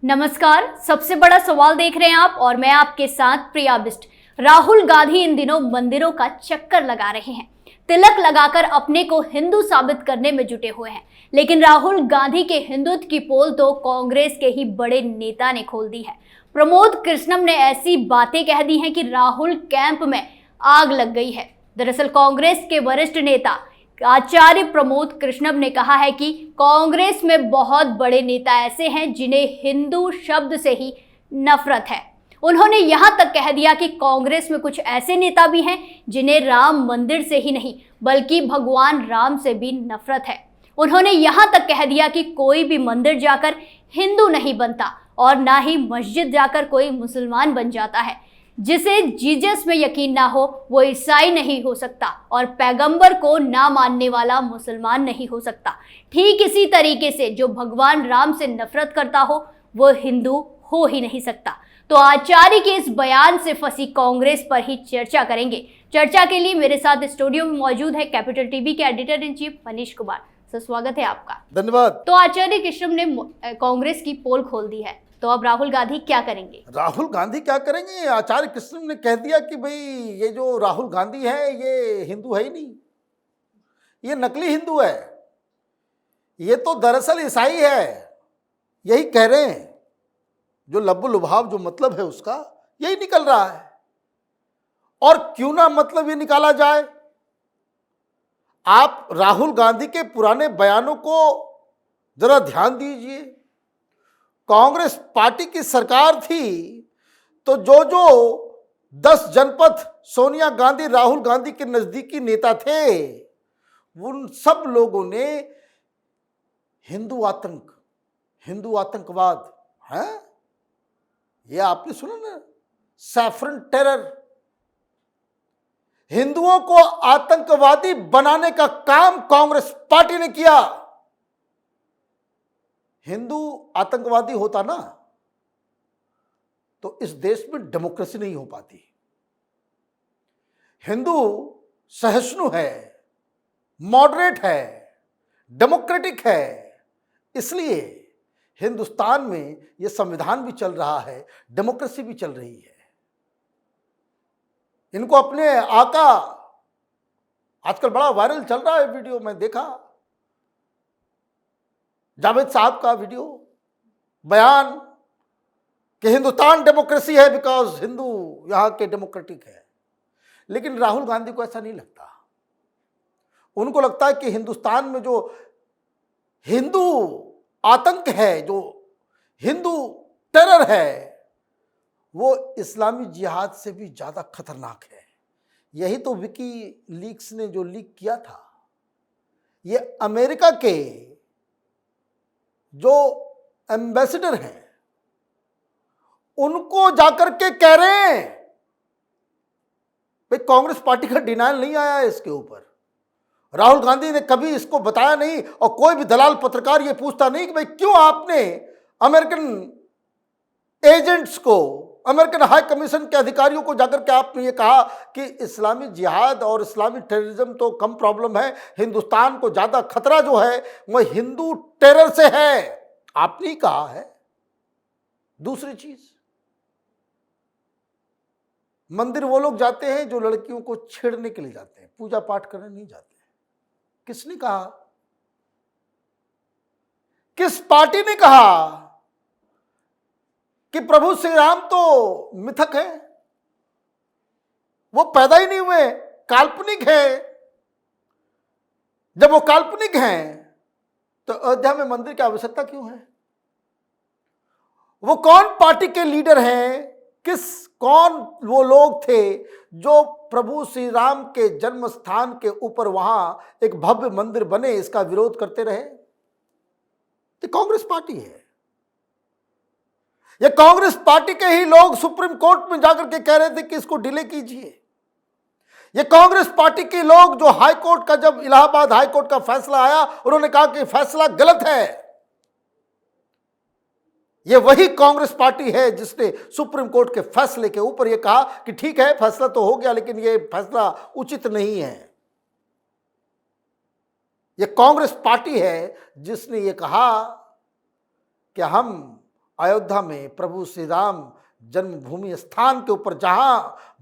नमस्कार। सबसे बड़ा सवाल देख रहे हैं आप और मैं आपके साथ प्रिया बिस्ट। राहुल गांधी इन दिनों मंदिरों का चक्कर लगा रहे हैं, तिलक लगाकर अपने को हिंदू साबित करने में जुटे हुए हैं। लेकिन राहुल गांधी के हिंदुत्व की पोल तो कांग्रेस के ही बड़े नेता ने खोल दी है। प्रमोद कृष्णम ने ऐसी बातें कह दी हैं कि राहुल कैंप में आग लग गई है। दरअसल कांग्रेस के वरिष्ठ नेता आचार्य प्रमोद कृष्णम ने कहा है कि कांग्रेस में बहुत बड़े नेता ऐसे हैं जिन्हें हिंदू शब्द से ही नफरत है। उन्होंने यहां तक कह दिया कि कांग्रेस में कुछ ऐसे नेता भी हैं जिन्हें राम मंदिर से ही नहीं बल्कि भगवान राम से भी नफरत है। उन्होंने यहां तक कह दिया कि कोई भी मंदिर जाकर हिंदू नहीं बनता और ना ही मस्जिद जाकर कोई मुसलमान बन जाता है। जिसे जीसस में यकीन ना हो वो ईसाई नहीं हो सकता और पैगंबर को ना मानने वाला मुसलमान नहीं हो सकता। ठीक इसी तरीके से जो भगवान राम से नफरत करता हो वो हिंदू हो ही नहीं सकता। तो आचार्य के इस बयान से फंसी कांग्रेस पर ही चर्चा करेंगे। चर्चा के लिए मेरे साथ स्टूडियो में मौजूद है कैपिटल टीवी के editor in chief Manish Kumar. Sir, स्वागत है आपका। धन्यवाद। तो आचार्य कृष्णम ने कांग्रेस की पोल खोल दी है, तो अब राहुल गांधी क्या करेंगे? राहुल गांधी क्या करेंगे? आचार्य कृष्ण ने कह दिया कि भाई ये जो राहुल गांधी है ये हिंदू है ही नहीं, ये नकली हिंदू है, ये तो दरअसल ईसाई है। यही कह रहे हैं, जो लब्बु लुभाव जो मतलब है उसका यही निकल रहा है। और क्यों ना मतलब ये निकाला जाए। आप राहुल गांधी के पुराने बयानों को जरा ध्यान दीजिए। कांग्रेस पार्टी की सरकार थी तो जो 10 जनपद सोनिया गांधी राहुल गांधी के नजदीकी नेता थे उन सब लोगों ने हिंदू आतंकवाद है, ये आपने सुना ना, सैफरन टेरर, हिंदुओं को आतंकवादी बनाने का काम कांग्रेस पार्टी ने किया। हिंदू आतंकवादी होता ना तो इस देश में डेमोक्रेसी नहीं हो पाती। हिंदू सहिष्णु है, मॉडरेट है, डेमोक्रेटिक है, इसलिए हिंदुस्तान में यह संविधान भी चल रहा है, डेमोक्रेसी भी चल रही है। इनको अपने आका, आजकल बड़ा वायरल चल रहा है वीडियो, मैं देखा जावेद साहब का वीडियो, बयान कि हिंदुस्तान डेमोक्रेसी है बिकॉज हिंदू यहां के डेमोक्रेटिक है। लेकिन राहुल गांधी को ऐसा नहीं लगता। उनको लगता है कि हिंदुस्तान में जो हिंदू आतंक है, जो हिंदू टेरर है, वो इस्लामी जिहाद से भी ज्यादा खतरनाक है। यही तो विकी लीक्स ने जो लीक किया था, ये अमेरिका के जो एम्बेसडर हैं उनको जाकर के कह रहे हैं भाई कांग्रेस पार्टी का डिनायल नहीं आया है इसके ऊपर। राहुल गांधी ने कभी इसको बताया नहीं और कोई भी दलाल पत्रकार ये पूछता नहीं कि भाई क्यों आपने अमेरिकन एजेंट्स को, अमेरिकन हाई कमीशन के अधिकारियों को जाकर के आपने ये कहा कि इस्लामी जिहाद और इस्लामी टेररिज्म तो कम प्रॉब्लम है, हिंदुस्तान को ज्यादा खतरा जो है वह हिंदू टेरर से है। आपने ही कहा है। दूसरी चीज, मंदिर वो लोग जाते हैं जो लड़कियों को छेड़ने के लिए जाते हैं, पूजा पाठ करने नहीं जाते। किसने कहा? किस पार्टी ने कहा कि प्रभु श्री राम तो मिथक है, वो पैदा ही नहीं हुए, काल्पनिक है। जब वो काल्पनिक हैं तो अयोध्या में मंदिर की आवश्यकता क्यों है? वो कौन पार्टी के लीडर हैं, कौन वो लोग थे जो प्रभु श्री राम के जन्म स्थान के ऊपर वहां एक भव्य मंदिर बने इसका विरोध करते रहे? तो कांग्रेस पार्टी है। ये कांग्रेस पार्टी के ही लोग सुप्रीम कोर्ट में जाकर के कह रहे थे कि इसको डिले कीजिए। ये कांग्रेस पार्टी के लोग जो हाई कोर्ट का, जब इलाहाबाद हाई कोर्ट का फैसला आया, उन्होंने कहा कि फैसला गलत है। ये वही कांग्रेस पार्टी है जिसने सुप्रीम कोर्ट के फैसले के ऊपर ये कहा कि ठीक है फैसला तो हो गया लेकिन ये फैसला उचित नहीं है। ये कांग्रेस पार्टी है जिसने ये कहा कि हम अयोध्या में प्रभु श्री राम जन्मभूमि स्थान के ऊपर जहां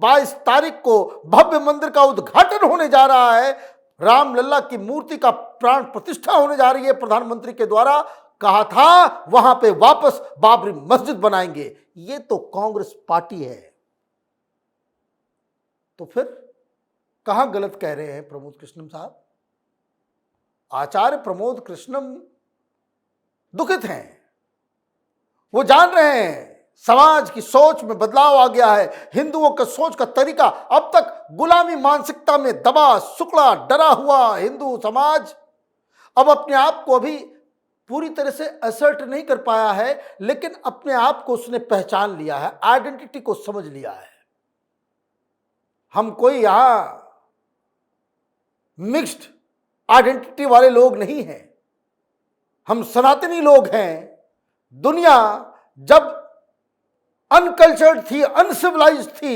22 तारीख को भव्य मंदिर का उद्घाटन होने जा रहा है, रामलला की मूर्ति का प्राण प्रतिष्ठा होने जा रही है, प्रधानमंत्री के द्वारा कहा था वहां पे वापस बाबरी मस्जिद बनाएंगे। ये तो कांग्रेस पार्टी है। तो फिर कहां गलत कह रहे हैं प्रमोद कृष्णम साहब? आचार्य प्रमोद कृष्णम दुखित हैं। वो जान रहे हैं समाज की सोच में बदलाव आ गया है। हिंदुओं का सोच का तरीका, अब तक गुलामी मानसिकता में दबा सुकड़ा डरा हुआ हिंदू समाज अब अपने आप को अभी पूरी तरह से असर्ट नहीं कर पाया है, लेकिन अपने आप को उसने पहचान लिया है, आइडेंटिटी को समझ लिया है। हम कोई यहां मिक्स्ड आइडेंटिटी वाले लोग नहीं हैं, हम सनातनी लोग हैं। दुनिया जब अनकल्चर्ड थी, अनसिविलाइज थी,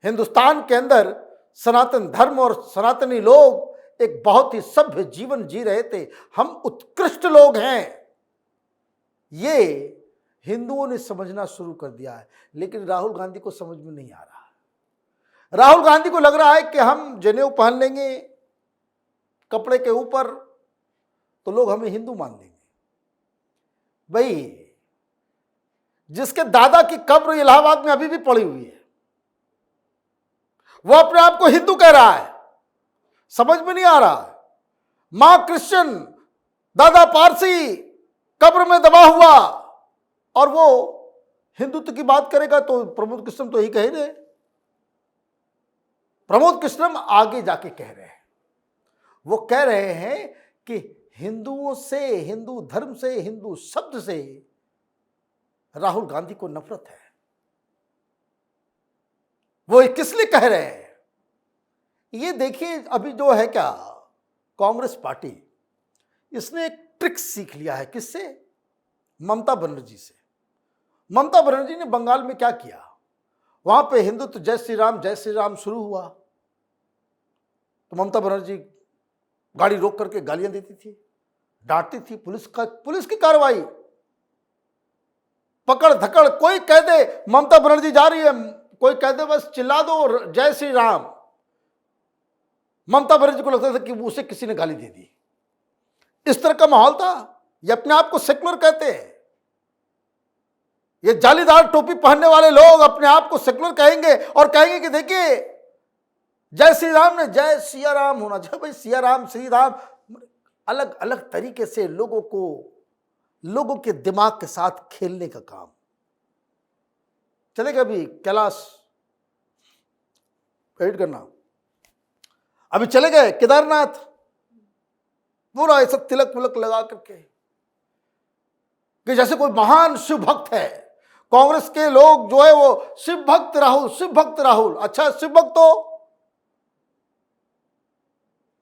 हिंदुस्तान के अंदर सनातन धर्म और सनातनी लोग एक बहुत ही सभ्य जीवन जी रहे थे। हम उत्कृष्ट लोग हैं, ये हिंदुओं ने समझना शुरू कर दिया है, लेकिन राहुल गांधी को समझ में नहीं आ रहा। राहुल गांधी को लग रहा है कि हम जनेऊ पहन लेंगे कपड़े के ऊपर तो लोग हमें हिंदू मान लेंगे। भाई, जिसके दादा की कब्र इलाहाबाद में अभी भी पड़ी हुई है, वो अपने आप को हिंदू कह रहा है। समझ में नहीं आ रहा है। मां क्रिश्चियन, दादा पारसी, कब्र में दबा हुआ, और वो हिंदुत्व की बात करेगा तो प्रमोद कृष्णम तो ही कह रहे। प्रमोद कृष्णम आगे जाके कह रहे हैं, वो कह रहे हैं कि हिंदुओं से, हिंदू धर्म से, हिंदू शब्द से राहुल गांधी को नफरत है। वो किस लिए कह रहे हैं ये देखिए। अभी जो है क्या, कांग्रेस पार्टी इसने एक ट्रिक सीख लिया है। किससे? ममता बनर्जी से। ममता बनर्जी ने बंगाल में क्या किया, वहां पे हिंदुत्व जय श्री राम शुरू हुआ तो ममता बनर्जी गाड़ी रोक करके गालियां देती थी, डांटती थी। पुलिस की कार्रवाई, पकड़ धकड़। कोई कह दे ममता बनर्जी जा रही है, कोई कह दे बस चिल्ला दो जय श्री राम, ममता बनर्जी को लगता था कि उसे किसी ने गाली दे दी। इस तरह का माहौल था। ये अपने आप को सेक्युलर कहते हैं। ये जालीदार टोपी पहनने वाले लोग अपने आप को सेक्युलर कहेंगे और कहेंगे कि देखिए जय श्री राम ने जय सिया राम होना चाहिए। भाई, सिया राम श्री राम अलग अलग तरीके से लोगों के दिमाग के साथ खेलने का काम चलेगा। अभी कैलाश एडिट करना, अभी चले गए केदारनाथ, पूरा ऐसा तिलक विलक लगा करके कि जैसे कोई महान शिव भक्त है। कांग्रेस के लोग जो है वो शिव भक्त राहुल, शिव भक्त राहुल। अच्छा, शिव भक्त हो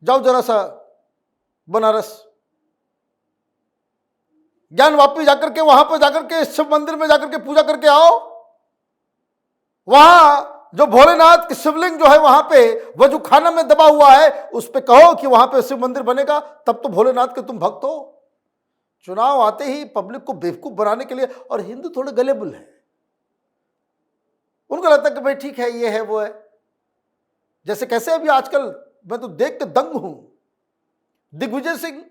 जाओ जरा सा बनारस, ज्ञान वापी जाकर के वहां पर जाकर के शिव मंदिर में जाकर के पूजा करके आओ। वहां जो भोलेनाथ की शिवलिंग जो है वहां पे वजू खाना में दबा हुआ है, उस पे कहो कि वहां पे शिव मंदिर बनेगा, तब तो भोलेनाथ के तुम भक्त हो। चुनाव आते ही पब्लिक को बेवकूफ बनाने के लिए, और हिंदू थोड़े गलेबुल है, उनको लगता है कि भाई ठीक है, ये है वो है। जैसे कैसे अभी आजकल मैं तो देख के दंग हूं, दिग्विजय सिंह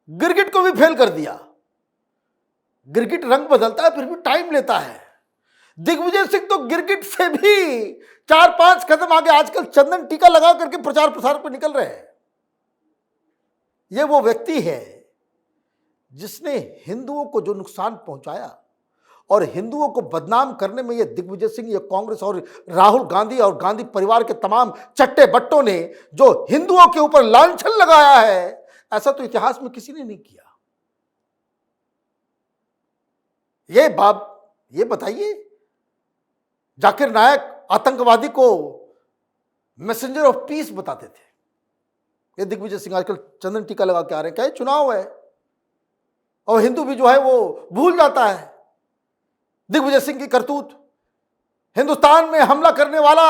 गिरगिट को भी फेल कर दिया। गिरगिट रंग बदलता है फिर भी टाइम लेता है। दिग्विजय सिंह तो गिरगिट से भी 4-5 कदम आगे आजकल चंदन टीका लगा करके प्रचार प्रसार पर निकल रहे हैं। यह वो व्यक्ति है जिसने हिंदुओं को जो नुकसान पहुंचाया, और हिंदुओं को बदनाम करने में ये दिग्विजय सिंह, ये कांग्रेस और राहुल गांधी और गांधी परिवार के तमाम चट्टे बट्टों ने जो हिंदुओं के ऊपर लांछन लगाया है, ऐसा तो इतिहास में किसी ने नहीं किया। ये बताइए, जाकिर नायक आतंकवादी को मैसेंजर ऑफ पीस बताते थे। ये दिग्विजय सिंह आजकल चंदन टीका लगा के आ रहे हैं। क्या ये चुनाव है? और हिंदू भी जो है वो भूल जाता है दिग्विजय सिंह की करतूत। हिंदुस्तान में हमला करने वाला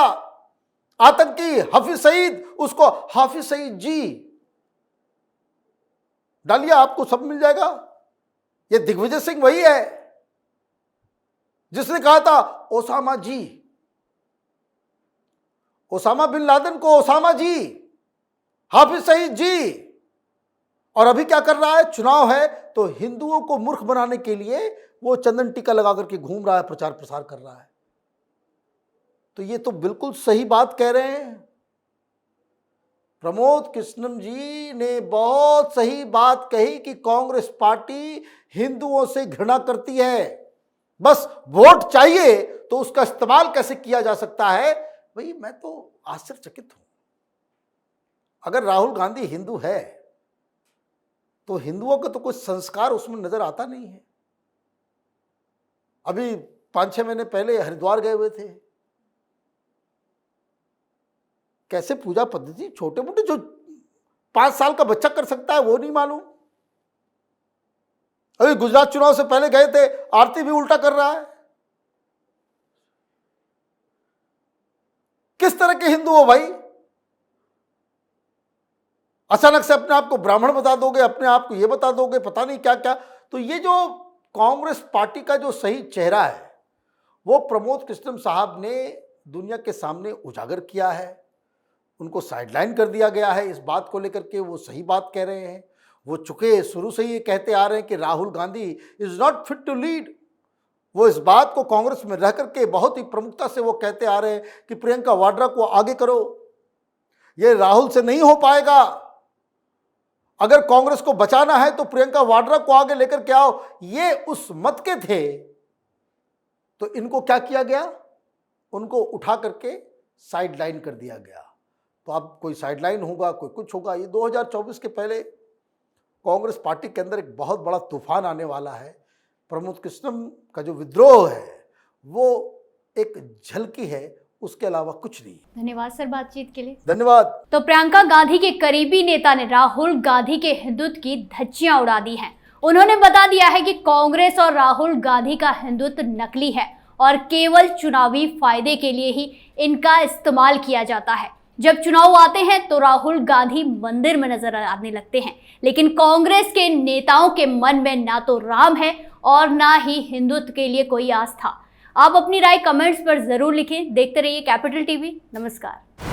आतंकी हाफिज सईद, उसको हाफिज सईद जी डालिए, आपको सब मिल जाएगा। ये दिग्विजय सिंह वही है जिसने कहा था ओसामा जी, ओसामा बिन लादेन को ओसामा जी, हाफिज सईद जी। और अभी क्या कर रहा है, चुनाव है तो हिंदुओं को मूर्ख बनाने के लिए वो चंदन टीका लगा करके घूम रहा है, प्रचार प्रसार कर रहा है। तो ये तो बिल्कुल सही बात कह रहे हैं प्रमोद कृष्णम जी ने, बहुत सही बात कही कि कांग्रेस पार्टी हिंदुओं से घृणा करती है, बस वोट चाहिए तो उसका इस्तेमाल कैसे किया जा सकता है। भाई मैं तो आश्चर्यचकित हूं, अगर राहुल गांधी हिंदू है तो हिंदुओं का तो कोई संस्कार उसमें नजर आता नहीं है। अभी 5-6 महीने पहले हरिद्वार गए हुए थे, कैसे पूजा पद्धति छोटे मोटे जो 5 साल का बच्चा कर सकता है वो नहीं मालूम। अभी गुजरात चुनाव से पहले गए थे, आरती भी उल्टा कर रहा है। किस तरह के हिंदू हो भाई, अचानक से अपने आप को ब्राह्मण बता दोगे, अपने आप को ये बता दोगे, पता नहीं क्या क्या। तो ये जो कांग्रेस पार्टी का जो सही चेहरा है वो प्रमोद कृष्णम साहब ने दुनिया के सामने उजागर किया है। उनको साइडलाइन कर दिया गया है इस बात को लेकर के, वो सही बात कह रहे हैं। वो चुके शुरू से ये कहते आ रहे हैं कि Rahul Gandhi is not fit to lead. वो इस बात को कांग्रेस में रह करके बहुत ही प्रमुखता से वो कहते आ रहे हैं कि प्रियंका वाड्रा को आगे करो, ये राहुल से नहीं हो पाएगा। अगर कांग्रेस को बचाना है तो प्रियंका वाड्रा को आगे लेकर के आओ। ये उस मत के थे, तो इनको क्या किया गया, उनको उठा करके साइडलाइन कर दिया गया। तो अब कोई साइडलाइन होगा, कोई कुछ होगा। ये 2024 के पहले कांग्रेस पार्टी के अंदर एक बहुत बड़ा तूफान आने वाला है। प्रमोद कृष्णम का जो विद्रोह है वो एक झलकी है, उसके अलावा कुछ नहीं। धन्यवाद सर बातचीत के लिए। धन्यवाद। तो प्रियंका गांधी के करीबी नेता ने राहुल गांधी के हिंदुत्व की धज्जियां उड़ा दी हैं। उन्होंने बता दिया है कि कांग्रेस और राहुल गांधी का हिंदुत्व नकली है और केवल चुनावी फायदे के लिए ही इनका इस्तेमाल किया जाता है। जब चुनाव आते हैं तो राहुल गांधी मंदिर में नजर आने लगते हैं, लेकिन कांग्रेस के नेताओं के मन में ना तो राम है और ना ही हिंदुत्व के लिए कोई आस्था। आप अपनी राय कमेंट्स पर जरूर लिखें। देखते रहिए कैपिटल टीवी। नमस्कार।